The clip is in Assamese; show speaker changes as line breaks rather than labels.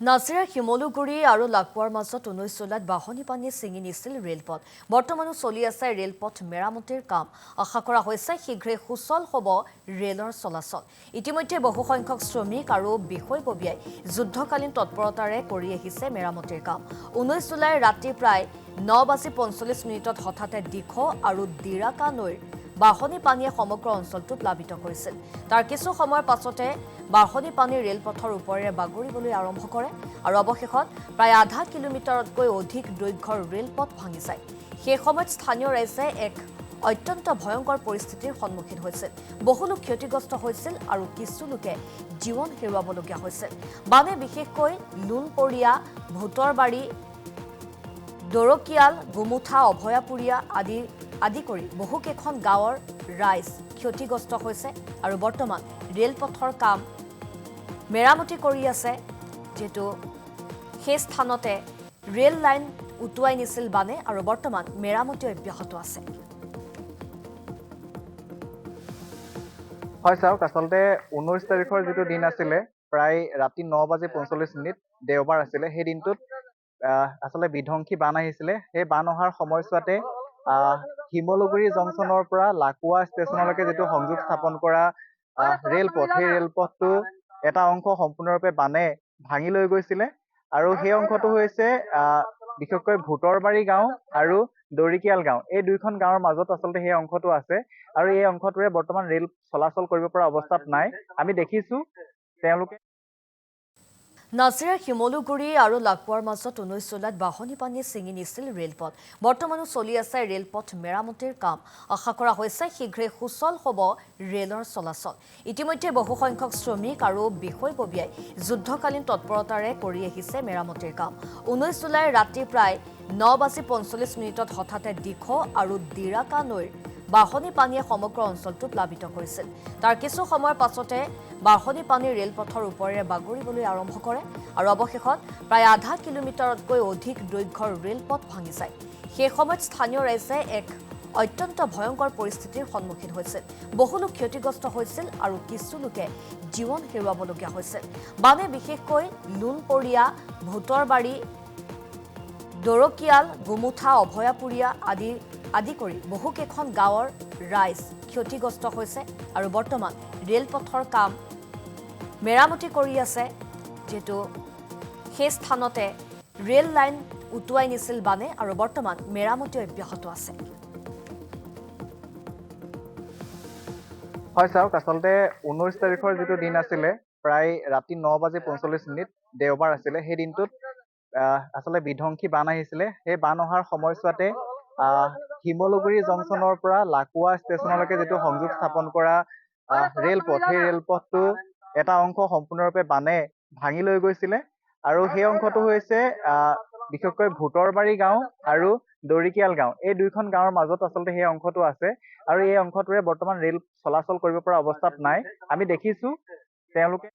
নাজিৰাৰ শিমলুগুৰি আৰু লাকৱাৰ মাজত 19 জুলাইত বাহনী পানীয়ে ছিঙি নিছিল ৰেলপথ। বৰ্তমানো চলি আছে ৰেলপথ মেৰামতিৰ কাম। আশা কৰা হৈছে শীঘ্ৰে সুচল হ'ব ৰেলৰ চলাচল। ইতিমধ্যে বহুসংখ্যক শ্ৰমিক আৰু বিষয়ববীয়াই যুদ্ধকালীন তৎপৰতাৰে কৰি আহিছে মেৰামতিৰ কাম। 19 জুলাইৰ ৰাতি প্ৰায় 9:45 হঠাতে দিখৌ আৰু দিৰাকা নৈৰ বাহনী পানীয়ে সমগ্ৰ অঞ্চলটো প্লাবিত কৰিছিল। তাৰ কিছু সময়ৰ পাছতে বাহনী পানী ৰেলপথৰ ওপৰেৰে বাগৰিবলৈ আৰম্ভ কৰে আৰু অৱশেষত প্ৰায় আধা কিলোমিটাৰতকৈ অধিক দৈৰ্ঘ্যৰ ৰেলপথ ভাঙি যায়। সেই সময়ত স্থানীয় ৰাইজে এক অত্যন্ত ভয়ংকৰ পৰিস্থিতিৰ সন্মুখীন হৈছিল। বহু লোক ক্ষতিগ্ৰস্ত হৈছিল আৰু কিছু লোকে জীৱন হেৰুৱাবলগীয়া হৈছিল। বানে বিশেষকৈ লুণপৰীয়া, ভূতৰবাৰী, দৰকিয়াল, গুমুঠা, অভয়াপুৰীয়া আদি কৰি বহুকেইখন গাঁৱৰ ৰাইজ ক্ষতিগ্ৰস্ত হৈছে আৰু বৰ্তমান ৰেলপথৰ কাম মেৰামতি কৰি আছে, যেটো সেই স্থানতে ৰেল লাইন উটুৱাই নিছিল বানে আৰু বৰ্তমান মেৰামতি অব্যাহত আছে।
হয় চাওক, আচলতে 19 তাৰিখৰ যিটো দিন আছিলে, প্ৰায় ৰাতি 9:45 দেওবাৰ আছিলে। সেই দিনটোত আচলতে বিধ্বংসী বান আহিছিলে। সেই বান অহাৰ সময়ছোৱাতে শিমলুগুৰি জংচনৰ পৰা লাকুৱা ষ্টেচনলৈকে যিটো সংযোগ স্থাপন কৰা ৰেলপথ, সেই ৰেলপথটো এটা অংশ সম্পূৰ্ণৰূপে বানে ভাঙি লৈ গৈছিলে আৰু সেই অংশটো হৈছে বিশেষকৈ ভূতৰবাৰী গাঁও আৰু দৰিকিয়াল গাঁও, এই দুইখন গাঁৱৰ মাজত আচলতে সেই অংশটো আছে আৰু এই অংশটোৰে বৰ্তমান ৰেল চলাচল কৰিব পৰা অৱস্থাত নাই। আমি দেখিছো তেওঁলোকে
নাজিৰাৰ শিমলুগুৰি আৰু লাকৱাৰ মাজত 19 জুলাইত বাহনী পানীয়ে ছিঙি নিছিল ৰেলপথ। বৰ্তমানো চলি আছে ৰেলপথ মেৰামতিৰ কাম। আশা কৰা হৈছে শীঘ্ৰে সুচল হ'ব ৰেলৰ চলাচল। ইতিমধ্যে বহুসংখ্যক শ্ৰমিক আৰু বিষয়ববীয়াই যুদ্ধকালীন তৎপৰতাৰে কৰি আহিছে মেৰামতিৰ কাম। 19 জুলাইৰ ৰাতি প্ৰায় 9:45 হঠাতে দিখৌ আৰু দিৰাকা নৈৰ বাহনী পানীয়ে সমগ্ৰ অঞ্চলটো প্লাবিত কৰিছিল। তাৰ কিছু সময়ৰ পাছতে বাহনী পানী ৰেলপথৰ ওপৰেৰে বাগৰিবলৈ আৰম্ভ কৰে আৰু অৱশেষত প্ৰায় আধা কিলোমিটাৰতকৈ অধিক দৈৰ্ঘ্যৰ ৰেলপথ ভাঙি যায়। সেই সময়ত স্থানীয় ৰাইজে এক অত্যন্ত ভয়ংকৰ পৰিস্থিতিৰ সন্মুখীন হৈছিল। বহু লোক ক্ষতিগ্ৰস্ত হৈছিল আৰু কিছু লোকে জীৱন হেৰুৱাবলগীয়া হৈছিল। বানে বিশেষকৈ লুণপৰীয়া, ভূতৰবাৰী, দৰকিয়াল, গুমুঠা, অভয়াপুৰীয়া আদি কৰি বহুকেইখন গাঁৱৰ ৰাইজ ক্ষতিগ্ৰস্ত হৈছে আৰু বৰ্তমান ৰেলপথৰ কাম মেৰামতি কৰি আছে, যেটো সেই স্থানতে ৰেল লাইন উটুৱাই নিছিল বানে আৰু বৰ্তমান মেৰামতি অব্যাহত আছে।
হয় চাওক, আচলতে 19 তাৰিখৰ যিটো দিন আছিলে, প্ৰায় ৰাতি 9:45 দেওবাৰ আছিলে। সেই দিনটোত আচলতে বিধ্বংসী বান আহিছিলে। সেই বান অহাৰ সময়ছোৱাতে শিমলুগুৰি জংচনৰ পৰা লাকুৱা ষ্টেচনলৈকে যিটো সংযোগ স্থাপন কৰা ৰেলপথ, সেই ৰেলপথটো এটা অংশ সম্পূৰ্ণৰূপে বানে ভাঙি লৈ গৈছিলে আৰু সেই অংশটো হৈছে বিশেষকৈ ভূতৰবাৰী গাঁও আৰু দৰিকিয়াল গাঁও, এই দুইখন গাঁৱৰ মাজত আচলতে সেই অংশটো আছে আৰু এই অংশটোৰে বৰ্তমান ৰেল চলাচল কৰিব পৰা অৱস্থাত নাই। আমি দেখিছো তেওঁলোকে